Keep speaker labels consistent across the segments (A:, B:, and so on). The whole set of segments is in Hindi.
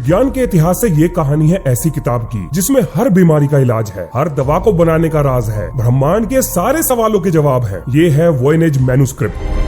A: विज्ञान के इतिहास से ये कहानी है ऐसी किताब की जिसमें हर बीमारी का इलाज है, हर दवा को बनाने का राज है, ब्रह्मांड के सारे सवालों के जवाब है। ये है वॉयनेज मैन्युस्क्रिप्ट।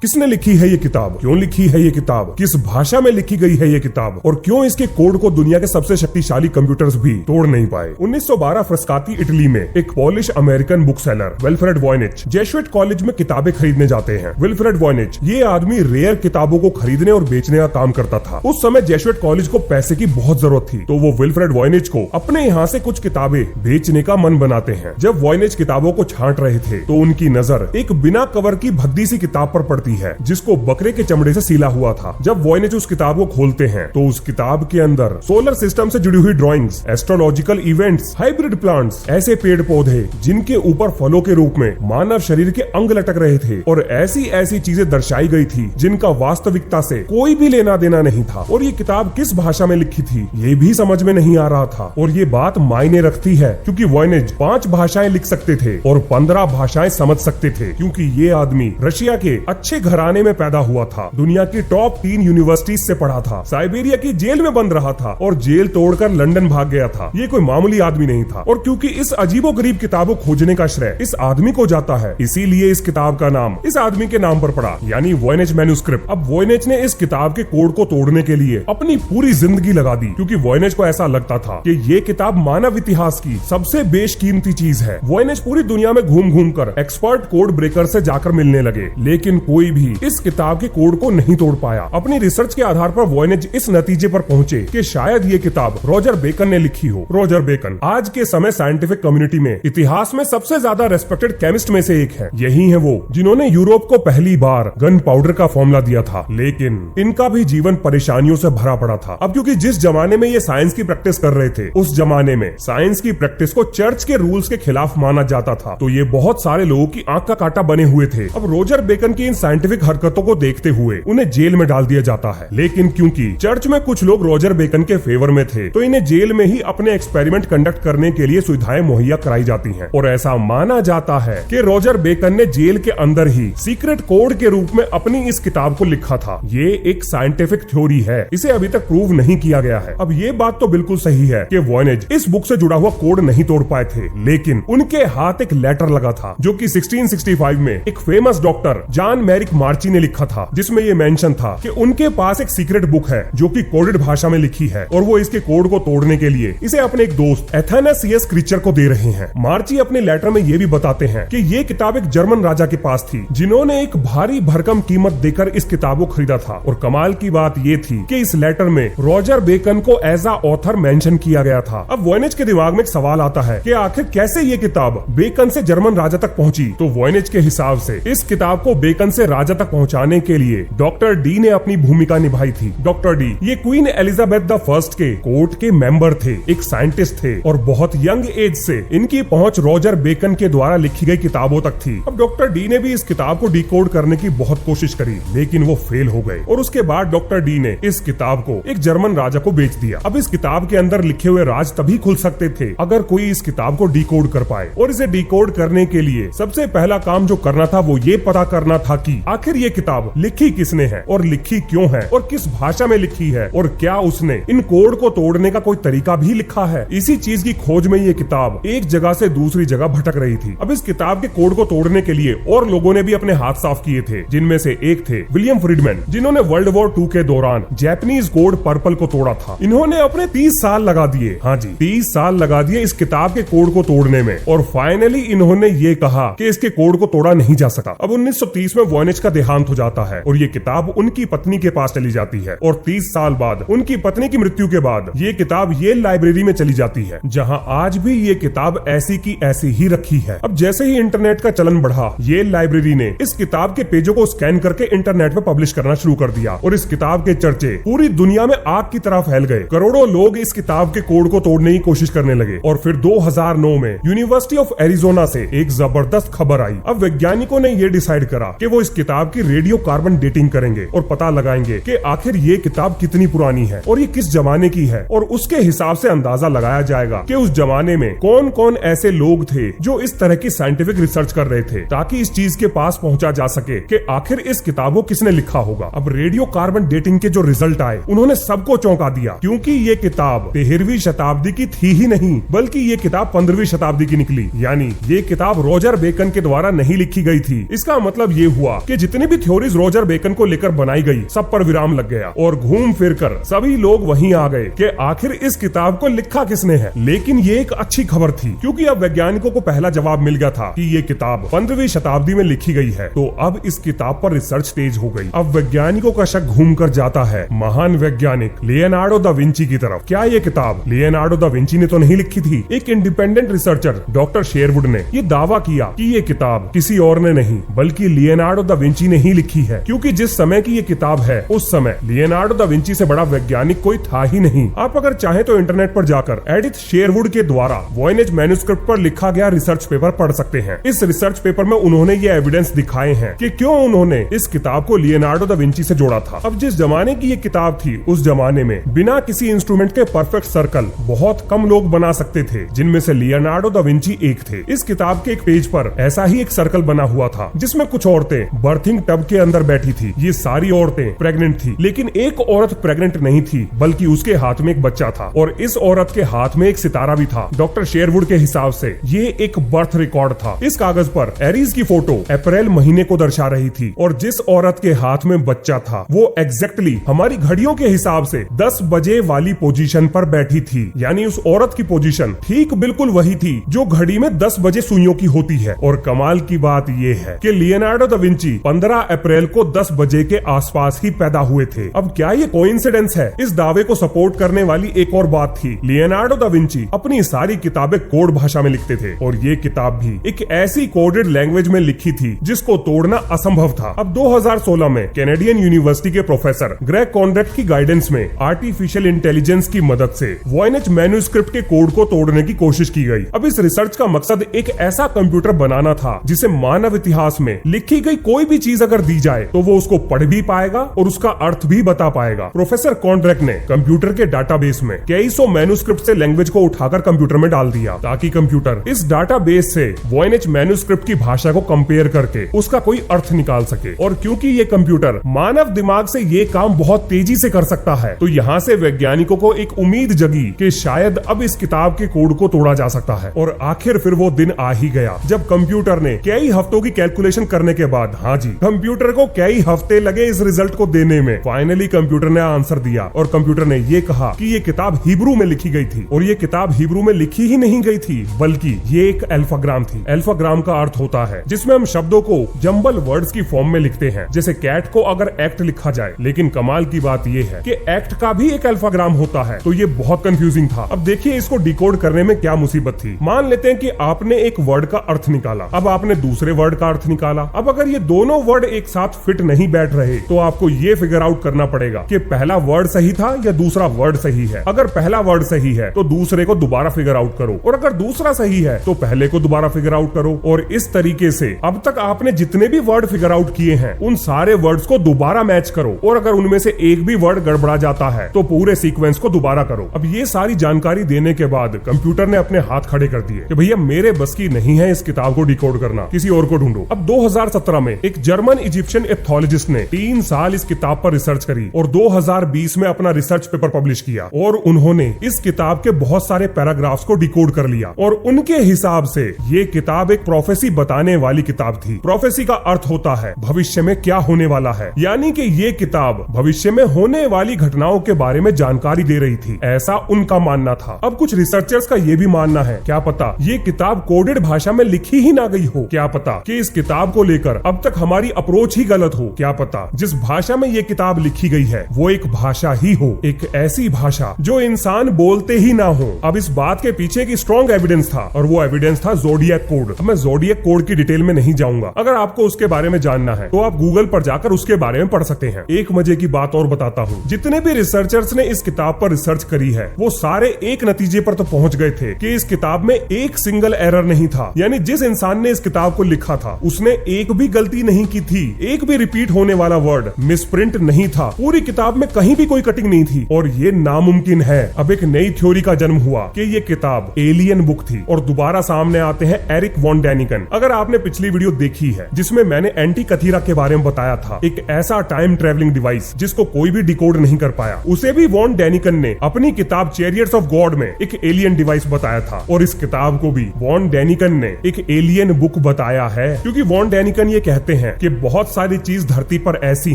A: किसने लिखी है ये किताब, क्यों लिखी है ये किताब, किस भाषा में लिखी गई है ये किताब और क्यों इसके कोड को दुनिया के सबसे शक्तिशाली कंप्यूटर्स भी तोड़ नहीं पाए। 1912 फ्रस्काती इटली में एक Polish American bookseller Wilfred Voynich Jesuit college में किताबें खरीदने जाते हैं। विल्फ्रेड वॉयनेज ये आदमी रेयर किताबों को खरीदने और बेचने का काम करता था। उस समय जेसुइट कॉलेज को पैसे की बहुत जरूरत थी, तो वो विल्फ्रेड वॉयनेज को अपने यहाँ से कुछ किताबें बेचने का मन बनाते हैं। जब वॉयनेज किताबों को छांट रहे थे तो उनकी नजर एक बिना कवर की भद्दी सी किताब पर पड़ती है जिसको बकरे के चमड़े से सीला हुआ था। जब वॉयनेज उस किताब को खोलते हैं तो उस किताब के अंदर सोलर सिस्टम से जुड़ी हुई drawings, astrological events, hybrid plants, ऐसे पेड़ पौधे जिनके ऊपर फलों के रूप में मानव शरीर के अंग लटक रहे थे और ऐसी ऐसी चीजें दर्शाई गई थी जिनका वास्तविकता से कोई भी लेना देना नहीं था। और ये किताब किस भाषा में लिखी थी ये भी समझ में नहीं आ रहा था। और ये बात मायने रखती है क्योंकि वॉयनेज 5 भाषाएं लिख सकते थे और 15 भाषाएं समझ सकते थे, क्योंकि ये आदमी रशिया के अच्छे घराने में पैदा हुआ था, दुनिया की टॉप 3 यूनिवर्सिटीज से पढ़ा था, साइबेरिया की जेल में बंद रहा था और जेल तोड़कर लंदन भाग गया था। ये कोई मामूली आदमी नहीं था। और क्योंकि इस अजीबोगरीब किताबों खोजने का श्रेय इस आदमी को जाता है, इसीलिए इस किताब का नाम इस आदमी के नाम पर पड़ा, यानी वॉयनेज मैन्युस्क्रिप्ट। अब वॉयनेज ने इस किताब के कोड को तोड़ने के लिए अपनी पूरी जिंदगी लगा दी, क्योंकि वॉयनेज को ऐसा लगता था कि ये किताब मानव इतिहास की सबसे बेशकीमती चीज है। वॉयनेज पूरी दुनिया में घूम घूम कर एक्सपर्ट कोड ब्रेकर से जाकर मिलने लगे, लेकिन कोई भी इस किताब के कोड को नहीं तोड़ पाया। अपनी रिसर्च के आधार पर वॉयनेज इस नतीजे पर पहुंचे कि शायद ये किताब रॉजर बेकन ने लिखी हो। रॉजर बेकन आज के समय साइंटिफिक कम्युनिटी में इतिहास में सबसे ज्यादा रेस्पेक्टेड केमिस्ट में से एक है। यही है वो जिन्होंने यूरोप को पहली बार गन पाउडर का फॉर्मूला दिया था, लेकिन इनका भी जीवन परेशानियों से भरा पड़ा था। अब क्योंकि जिस जमाने में ये साइंस की प्रैक्टिस कर रहे थे, उस जमाने में साइंस की प्रैक्टिस को चर्च के रूल्स के खिलाफ माना जाता था, तो ये बहुत सारे लोगों की आंख का कांटा बने हुए थे। अब रॉजर बेकन की इन साइंटिफिक हरकतों को देखते हुए उन्हें जेल में डाल दिया जाता है। लेकिन क्योंकि चर्च में कुछ लोग रॉजर बेकन के फेवर में थे, तो इन्हें जेल में ही अपने एक्सपेरिमेंट कंडक्ट करने के लिए सुविधाएं मुहैया कराई जाती हैं। और ऐसा माना जाता है कि रॉजर बेकन ने जेल के अंदर ही सीक्रेट कोड के रूप में अपनी इस किताब को लिखा था। ये एक साइंटिफिक थ्योरी है, इसे अभी तक प्रूव नहीं किया गया है। अब ये बात तो बिल्कुल सही है कि वॉयनेज इस बुक से जुड़ा हुआ कोड नहीं तोड़ पाए थे, लेकिन उनके हाथ एक लेटर लगा था जो कि 1665 में एक फेमस डॉक्टर जॉन मैरिक मार्ची ने लिखा था, जिसमें ये मेंशन था कि उनके पास एक सीक्रेट बुक है जो कि कोडेड भाषा में लिखी है और वो इसके कोड को तोड़ने के लिए इसे अपने एक दोस्त एथेनासियस क्रीचर को दे रहे हैं। मार्ची अपने लेटर में ये भी बताते हैं कि ये किताब एक जर्मन राजा के पास थी जिन्होंने एक भारी भरकम कीमत देकर इस किताब को खरीदा था। और कमाल की बात ये थी कि इस लेटर में रॉजर बेकन को एज अ ऑथर मेंशन किया गया था। अब वॉयनेज के दिमाग में एक सवाल आता है कि आखिर कैसे ये किताब बेकन से जर्मन राजा तक पहुंची। तो वॉयनेज के हिसाब से इस किताब को बेकन से राजा तक पहुंचाने के लिए डॉक्टर डी ने अपनी भूमिका निभाई थी। डॉक्टर डी ये क्वीन एलिजाबेथ द फर्स्ट के कोर्ट के मेंबर थे, एक साइंटिस्ट थे और बहुत यंग एज से इनकी पहुंच रॉजर बेकन के द्वारा लिखी गई किताबों तक थी। अब डॉक्टर डी ने भी इस किताब को डिकोड करने की बहुत कोशिश करी, लेकिन वो फेल हो गए और उसके बाद डॉक्टर डी ने इस किताब को एक जर्मन राजा को बेच दिया। अब इस किताब के अंदर लिखे हुए राज तभी खुल सकते थे अगर कोई इस किताब को डिकोड कर पाए। और इसे डिकोड करने के लिए सबसे पहला काम जो करना था वो ये पता करना था कि आखिर ये किताब लिखी किसने है और लिखी क्यों है और किस भाषा में लिखी है और क्या उसने इन कोड को तोड़ने का कोई तरीका भी लिखा है। इसी चीज की खोज में ये किताब एक जगह से दूसरी जगह भटक रही थी। अब इस किताब के कोड को तोड़ने के लिए और लोगों ने भी अपने हाथ साफ किए थे, जिनमें से एक थे विलियम फ्रीडमैन, जिन्होंने वर्ल्ड वॉर 2 के दौरान जैपनीज कोड पर्पल को तोड़ा था। इन्होंने अपने 30 साल लगा दिए, हाँ जी 30 साल लगा दिए इस किताब के कोड को तोड़ने में और फाइनली इन्होंने ये कहा कि इसके कोड को तोड़ा नहीं जा सका। अब 1930 में वॉयनेज का देहांत हो जाता है और ये किताब उनकी पत्नी के पास चली जाती है और 30 साल बाद उनकी पत्नी की मृत्यु के बाद ये किताब येल लाइब्रेरी में चली जाती है, जहां आज भी ये किताब ऐसी की ऐसी ही रखी है। अब जैसे ही इंटरनेट का चलन बढ़ा, येल लाइब्रेरी ने इस किताब के पेजों को स्कैन करके इंटरनेट पे पब्लिश करना शुरू कर दिया और इस किताब के चर्चे पूरी दुनिया में आग की तरह फैल गए। करोड़ों लोग इस किताब के कोड को तोड़ने की कोशिश करने लगे और फिर 2009 में यूनिवर्सिटी ऑफ एरिजोना से एक जबरदस्त खबर आई। अब वैज्ञानिकों ने ये डिसाइड करा कि वो इस किताब की रेडियो कार्बन डेटिंग करेंगे और पता लगाएंगे कि आखिर ये किताब कितनी पुरानी है और ये किस जमाने की है, और उसके हिसाब से अंदाजा लगाया जाएगा कि उस जमाने में कौन कौन ऐसे लोग थे जो इस तरह की साइंटिफिक रिसर्च कर रहे थे, ताकि इस चीज के पास पहुंचा जा सके कि आखिर इस किताब को किसने लिखा होगा। अब रेडियो कार्बन डेटिंग के जो रिजल्ट आए उन्होंने सबको चौंका दिया, क्योंकि ये किताब 13वीं शताब्दी की थी ही नहीं, बल्कि ये किताब 15वीं शताब्दी की निकली। यानी ये किताब रॉजर बेकन के द्वारा नहीं लिखी गई थी। इसका मतलब ये हुआ कि जितनी भी थ्योरीज रॉजर बेकन को लेकर बनाई गई, सब पर विराम लग गया और घूम फिर कर सभी लोग वहीं आ गए कि आखिर इस किताब को लिखा किसने है। लेकिन ये एक अच्छी खबर थी, क्योंकि अब वैज्ञानिकों को पहला जवाब मिल गया था कि ये किताब 15वीं शताब्दी में लिखी गई है। तो अब इस किताब पर रिसर्च तेज हो गई। अब वैज्ञानिकों का शक घूम कर जाता है महान वैज्ञानिक लियोनार्डो दा विंची की तरफ। क्या ये किताब लियोनार्डो दा विंची ने तो नहीं लिखी थी? एक इंडिपेंडेंट रिसर्चर डॉक्टर शेरवुड ने ये दावा किया कि ये किताब किसी और ने नहीं बल्कि लियोनार्डो दा विंची ने ही लिखी है, क्योंकि जिस समय की ये किताब है उस समय लियोनार्डो दा विंची से बड़ा वैज्ञानिक कोई था ही नहीं। आप अगर चाहे तो इंटरनेट पर जाकर एडिथ शेरवुड के द्वारा वॉयनेज मैन्युस्क्रिप्ट पर लिखा गया रिसर्च पेपर पढ़ सकते हैं। इस रिसर्च पेपर में उन्होंने ये एविडेंस दिखाए हैं कि क्यों उन्होंने इस किताब को लियोनार्डो दा विंची से जोड़ा था। अब जिस जमाने की ये किताब थी, उस जमाने में बिना किसी इंस्ट्रूमेंट के परफेक्ट सर्कल बहुत कम लोग बना सकते थे, जिनमें से लियोनार्डो दा विंची एक थे। इस किताब के एक पेज पर ऐसा ही एक सर्कल बना हुआ था, जिसमें कुछ औरतें बर्थिंग टब के अंदर बैठी थी। ये सारी औरतें प्रेग्नेंट थी, लेकिन एक औरत प्रेग्नेंट नहीं थी, बल्कि उसके हाथ में एक बच्चा था और इस औरत के हाथ में एक सितारा भी था। डॉक्टर शेरवुड के हिसाब से ये एक बर्थ रिकॉर्ड था। इस कागज पर एरीज की फोटो अप्रैल महीने को दर्शा रही थी और जिस औरत के हाथ में बच्चा था वो एग्जैक्टली हमारी घड़ियों के हिसाब से 10 बजे वाली पोजीशन पर बैठी थी। यानी उस औरत की पोजीशन ठीक बिल्कुल वही थी जो घड़ी में 10 बजे सुइयों की होती है। और कमाल की बात ये है कि लियोनार्डो दा विंची 15 अप्रैल को 10 बजे के आसपास ही पैदा हुए थे। अब क्या ये कोइंसिडेंस है? इस दावे को सपोर्ट करने वाली एक और बात थी, लियोनार्डो दा विंची अपनी सारी किताबें कोड भाषा में लिखते थे और ये किताब भी एक ऐसी कोडेड लैंग्वेज में लिखी थी जिसको तोड़ना असंभव था। अब 2016 में कैनेडियन यूनिवर्सिटी के प्रोफेसर ग्रेग कॉन्ड्रैक्ट की गाइडेंस में आर्टिफिशियल इंटेलिजेंस की मदद से वॉयनेज मैन्युस्क्रिप्ट के कोड को तोड़ने की कोशिश की गई। अब इस रिसर्च का मकसद एक ऐसा कंप्यूटर बनाना था जिसे मानव इतिहास में लिखी गई कोई भी चीज अगर दी जाए तो वो उसको पढ़ भी पाएगा और उसका अर्थ भी बता पाएगा। प्रोफेसर कॉन्ड्रैक्ट ने कंप्यूटर के डाटाबेस में कई सौ मैन्युस्क्रिप्ट से लैंग्वेज को उठाकर कंप्यूटर में डाल दिया, ताकि कंप्यूटर इस डाटाबेस से वॉयनेज मैन्युस्क्रिप्ट की भाषा को कंपेयर करके उसका कोई अर्थ निकाल सके। और क्योंकि ये कंप्यूटर मानव दिमाग से ये काम बहुत तेजी से कर सकता है, तो यहाँ से वैज्ञानिकों को एक उम्मीद जगी कि शायद अब इस किताब के कोड को तोड़ा जा सकता है। और आखिर फिर वो दिन आ ही गया जब कंप्यूटर ने कई हफ्तों की कैलकुलेशन करने के बाद, हाँ जी, कंप्यूटर को कई हफ्ते लगे इस रिजल्ट को देने में, फाइनली कंप्यूटर ने आंसर दिया। और कंप्यूटर ने ये कहा कि ये किताब हिब्रू में लिखी गई थी। और ये किताब हिब्रू में लिखी ही नहीं गई थी, बल्कि ये एक अल्फाग्राम थी। अल्फाग्राम का अर्थ होता है जिसमें हम शब्दों को जंबल वर्ड्स की फॉर्म में लिखते हैं, जैसे कैट को अगर एक्ट लिखा जाए। लेकिन कमाल की बात ये है कि एक्ट का भी एक अल्फाग्राम होता है, तो ये बहुत कंफ्यूजिंग था। अब देखिए इसको डिकोड करने में क्या मुसीबत थी। मान लेते हैं कि आपने एक वर्ड का अर्थ निकाला, अब आपने दूसरे वर्ड का अर्थ निकाला। अब अगर ये दोनों वर्ड एक साथ फिट नहीं बैठ रहे तो आपको ये फिगर आउट करना पड़ेगा कि पहला वर्ड सही था या दूसरा वर्ड सही है। अगर पहला वर्ड सही है तो दूसरे को दोबारा फिगर आउट करो, और अगर दूसरा सही है तो पहले को दोबारा फिगर आउट करो। और इस तरीके से अब तक आपने जितने भी वर्ड फिगर आउट किए हैं उन सारे वर्ड्स को दोबारा मैच करो, और अगर उनमें से एक भी वर्ड गड़बड़ा जाता है तो पूरे सीक्वेंस को दोबारा करो। अब ये सारी जानकारी देने के बाद कंप्यूटर ने अपने हाथ खड़े कर दिए कि भैया मेरे बस की नहीं है इस किताब को डिकोड करना, किसी और को ढूंढो। अब 2017 में एक जर्मन इजिप्शियन एथोलॉजिस्ट ने 3 साल इस किताब पर रिसर्च करी और 2020 में अपना रिसर्च पेपर पब्लिश किया, और उन्होंने इस किताब के बहुत सारे पैराग्राफ्स को डिकोड कर लिया। और उनके हिसाब से ये किताब एक प्रोफेसी बताने वाली किताब थी। प्रोफेसी का अर्थ होता है भविष्य में क्या होने वाला है, यानी कि ये किताब भविष्य में होने वाली घटनाओं के बारे में जानकारी दे रही थी, ऐसा उनका मानना था। अब कुछ रिसर्चर्स का ये भी मानना है, क्या पता ये किताब कोडेड भाषा में लिखी ही ना गई हो, क्या पता कि इस किताब को लेकर अब तक हमारी अप्रोच ही गलत हो, क्या पता जिस भाषा में ये किताब लिखी गई है वो एक भाषा ही हो, एक ऐसी भाषा जो इंसान बोलते ही ना हो। अब इस बात के पीछे की स्ट्रॉन्ग एविडेंस था, और वो एविडेंस था ज़ोडिएक कोड। अब मैं ज़ोडिएक कोड की डिटेल में नहीं जाऊंगा, अगर आपको उसके बारे में जानना है तो आप गूगल पर जाकर उसके बारे में पढ़ सकते हैं। एक मजे की बात और बताता हूँ, जितने भी रिसर्चर्स ने इस किताब पर रिसर्च करी है वो सारे एक नतीजे पर तो पहुंच गए थे कि इस किताब में एक सिंगल एरर नहीं था, यानी जिस इंसान ने इस किताब को लिखा था उसने एक भी गलती नहीं की थी, एक भी रिपीट होने वाला वर्ड मिसप्रिंट नहीं था, पूरी किताब में कहीं भी कोई कटिंग नहीं थी और ये नामुमकिन है। अब एक नई थ्योरी का जन्म हुआ कि ये किताब एलियन बुक थी और दोबारा सामने आते हैं एरिक वॉन डैनिकन। अगर आपने पिछली वीडियो देखी है जिसमें मैंने एंटी कथीरा के बारे में बताया था, एक ऐसा टाइम ट्रेवलिंग डिवाइस जिसको कोई भी डिकोड नहीं कर पाया, उसे भी वॉन डैनिकन ने अपनी किताब चैरियट्स ऑफ गॉड में एक एलियन डिवाइस बताया था और इस किताब को भी वॉन डैनिकन ने एक एलियन बुक बताया है, क्योंकि वॉन डैनिकन ये कहते हैं कि बहुत सारी चीज धरती पर ऐसी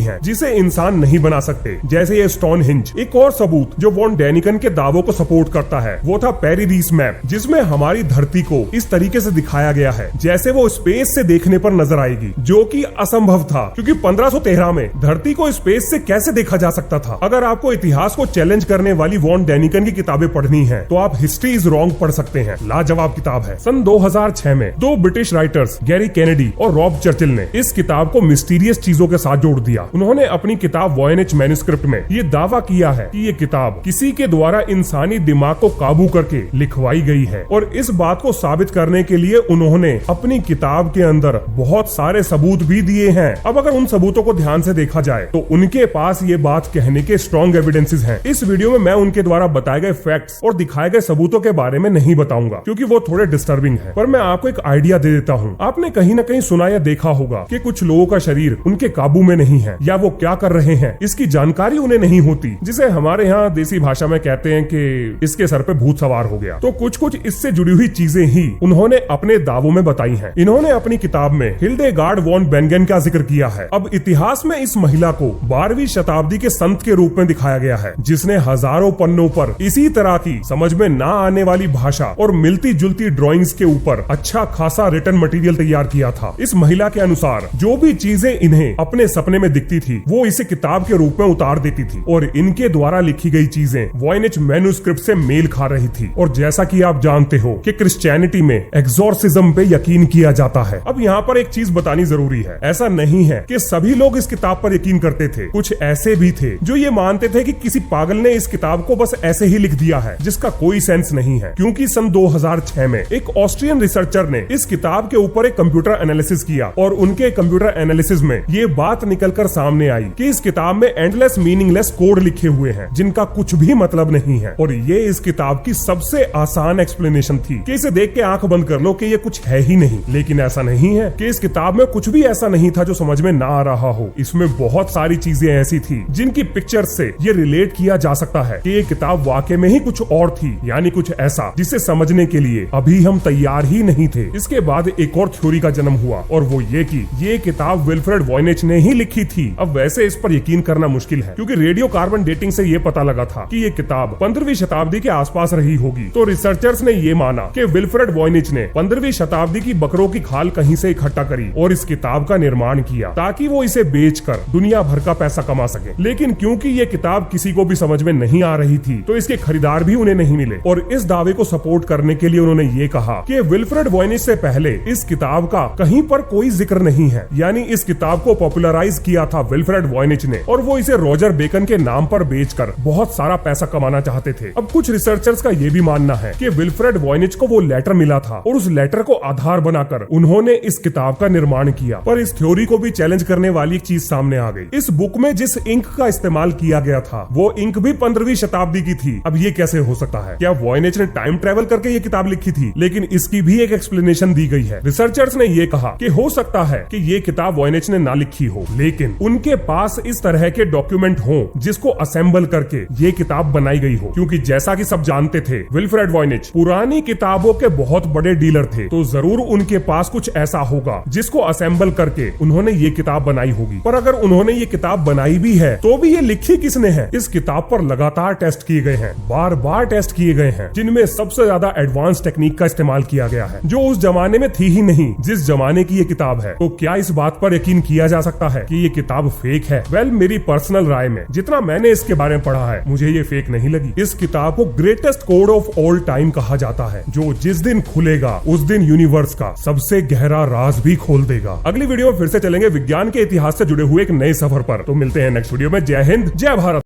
A: हैं जिसे इंसान नहीं बना सकते, जैसे ये स्टोनहेंज। एक और सबूत जो वॉन डैनिकन के दावों को सपोर्ट करता है वो था पेरी रीस मैप, जिसमें हमारी धरती को इस तरीके से दिखाया गया है जैसे वो स्पेस से देखने पर नजर आएगी, जो कि असंभव था क्योंकि 1513 में धरती को स्पेस से कैसे देखा जा सकता था। अगर आपको इतिहास को चैलेंज करने वाली वॉन डैनिकन की किताबें पढ़नी है तो आप हिस्ट्री इज रॉन्ग पढ़ सकते हैं, लाजवाब किताब है। सन 2006 में दो ब्रिटिश राइटर्स गैरी केनेडी और रॉब चर्चिल ने इस किताब को मिस्टीरियस चीजों के साथ जोड़ दिया। उन्होंने अपनी किताब वॉयनेज मैन्युस्क्रिप्ट में ये दावा किया है कि ये किताब किसी के द्वारा इंसानी दिमाग को काबू करके लिखवाई गई है और इस बात को साबित करने के लिए उन्होंने अपनी किताब के अंदर बहुत सारे सबूत भी दिए हैं। अब अगर उन सबूतों को ध्यान से देखा जाए तो उनके पास ये बात कहने के स्ट्रॉन्ग एविडेंसेस हैं। इस वीडियो में मैं उनके द्वारा बताए गए फैक्ट्स और दिखाए गए सबूतों के बारे में नहीं बताऊंगा क्योंकि वो थोड़े डिस्टर्बिंग है, पर मैं आपको एक आइडिया दे देता हूँ। आपने कहीं न कहीं सुना या देखा होगा कि कुछ लोगों का शरीर उनके काबू में नहीं है या वो क्या कर रहे हैं इसकी जानकारी उन्हें नहीं होती, जिसे हमारे यहाँ देसी भाषा में कहते हैं कि इसके सर पे भूत सवार हो गया। तो कुछ कुछ इससे जुड़ी हुई चीजें ही उन्होंने अपने दावों में बताई हैं। इन्होंने अपनी किताब में हिल्डेगार्ड वॉन बेंगेन का जिक्र किया है। अब इतिहास में इस महिला को 12वीं शताब्दी के संत के रूप में दिखाया गया है, जिसने हजारों पन्नों पर इसी तरह की समझ में ना आने वाली भाषा और मिलती जुलती ड्राइंग्स के ऊपर अच्छा खासा रिटर्न मटेरियल तैयार किया था। इस महिला के अनुसार जो भी चीजें इन्हें अपने सपने में दिखती थी वो इसे किताब के रूप में उतार देती थी और इनके द्वारा लिखी गई चीजें वॉयनेज मैन्युस्क्रिप्ट से मेल खा रही थी। और जैसा कि आप जानते हो कि क्रिश्चियनिटी में एक्सोर्सिज्म पे यकीन किया जाता है। अब यहाँ पर एक चीज बतानी जरूरी है, ऐसा नहीं है कि सभी लोग इस किताब पर यकीन करते थे। कुछ ऐसे भी थे जो ये मानते थे कि किसी पागल ने इस किताब को बस ऐसे ही लिख दिया है जिसका कोई सेंस नहीं है, क्योंकि सन 2006 में एक ऑस्ट्रियन रिसर्चर ने इस किताब के ऊपर एक कंप्यूटर एनालिसिस किया और उनके कंप्यूटर एनालिसिस में ये बात निकलकर सामने आई कि इस किताब में एंडलेस मीनिंगलेस कोड लिखे हुए हैं जिनका कुछ भी मतलब नहीं है। और ये इस किताब की सबसे आसान एक्सप्लेनेशन थी कि इसे देख के आंख बंद कर लो कि ये कुछ है ही नहीं। लेकिन ऐसा नहीं है कि इस किताब में कुछ भी ऐसा नहीं था जो समझ में ना आ रहा हो। इसमें बहुत सारी चीजें ऐसी थी जिनकी पिक्चर से ये रिलेट किया जा सकता है कि ये किताब वाकई में ही कुछ और थी, यानी कुछ ऐसा जिसे समझने के लिए अभी हम तैयार ही नहीं थे। इसके बाद एक और थ्योरी का जन्म हुआ और वो ये कि ये किताब विल्फ्रेड वॉयनेज ने ही लिखी थी। अब वैसे इस पर यकीन करना मुश्किल है क्योंकि रेडियो कार्बन डेटिंग से ये पता लगा था कि ये किताब 15वीं शताब्दी के आसपास रही होगी। तो रिसर्चर्स ने ये माना कि विल्फ्रेड वॉयनेज ने 15वीं शताब्दी की बकरों की खाल कहीं से इकट्ठा करी और इस किताब का निर्माण किया ताकि वो इसे बेचकर दुनिया भर का पैसा कमा सके। लेकिन क्योंकि ये किताब किसी को भी समझ में नहीं आ रही थी तो इसके खरीदार भी उन्हें नहीं मिले और इस दावे को सपोर्ट करने के लिए उन्होंने ये कहा कि विल्फ्रेड वॉयनेज से पहले इस किताब का कहीं पर कोई जिक्र नहीं है, यानी इस किताब को पॉपुलराइज किया था विल्फ्रेड वॉयनेज ने और वो इसे रॉजर बेकन के नाम पर बेचकर बहुत सारा पैसा कमाना चाहते थे। अब कुछ रिसर्चर्स का ये भी मानना है कि विल्फ्रेड वॉयनेज को वो लेटर मिला था और उस लेटर को आधार बनाकर उन्होंने इस किताब का निर्माण किया। पर इस थ्योरी को भी चैलेंज करने वाली एक चीज सामने आ गई। इस बुक में जिस इंक का इस्तेमाल किया गया था वो इंक भी 15वीं शताब्दी की थी। अब ये कैसे हो सकता है? क्या वॉयनेज ने टाइम ट्रेवल करके ये किताब लिखी थी? लेकिन इसकी भी एक एक्सप्लेनेशन दी गई है। रिसर्चर्स ने ये कहा कि हो सकता है कि ये किताब वॉयनेज ने ना लिखी हो, लेकिन उनके पास इस तरह के डॉक्यूमेंट हो जिसको असेंबल करके ये किताब बनाई गई हो, क्योंकि जैसा कि सब जानते थे विल्फ्रेड वॉयनेज पुरानी किताबों के बहुत बड़े डीलर थे, तो जरूर उनके पास कुछ ऐसा होगा जिसको असेंबल करके उन्होंने ये किताब बनाई होगी। पर अगर उन्होंने ये किताब बनाई भी है तो भी ये लिखी किसने है? इस किताब पर लगातार टेस्ट किए गए हैं, बार बार टेस्ट किए गए हैं, जिनमें सबसे ज्यादा एडवांस टेक्निक का इस्तेमाल किया गया है जो उस जमाने में थी ही नहीं जिस जमाने की ये किताब है। तो क्या इस बात पर यकीन किया जा सकता है कि ये किताब फेक है? वेल, मेरी पर्सनल राय में जितना मैंने इसके बारे में पढ़ा है मुझे ये फेक नहीं लगी। इस किताब को greatest code of all time कहा जाता है, जो जिस दिन खुलेगा उस दिन यूनिवर्स का सबसे गहरा राज भी खोल देगा। अगली वीडियो में फिर से चलेंगे विज्ञान के इतिहास से जुड़े हुए एक नए सफर पर। तो मिलते हैं नेक्स्ट वीडियो में। जय हिंद, जय भारत।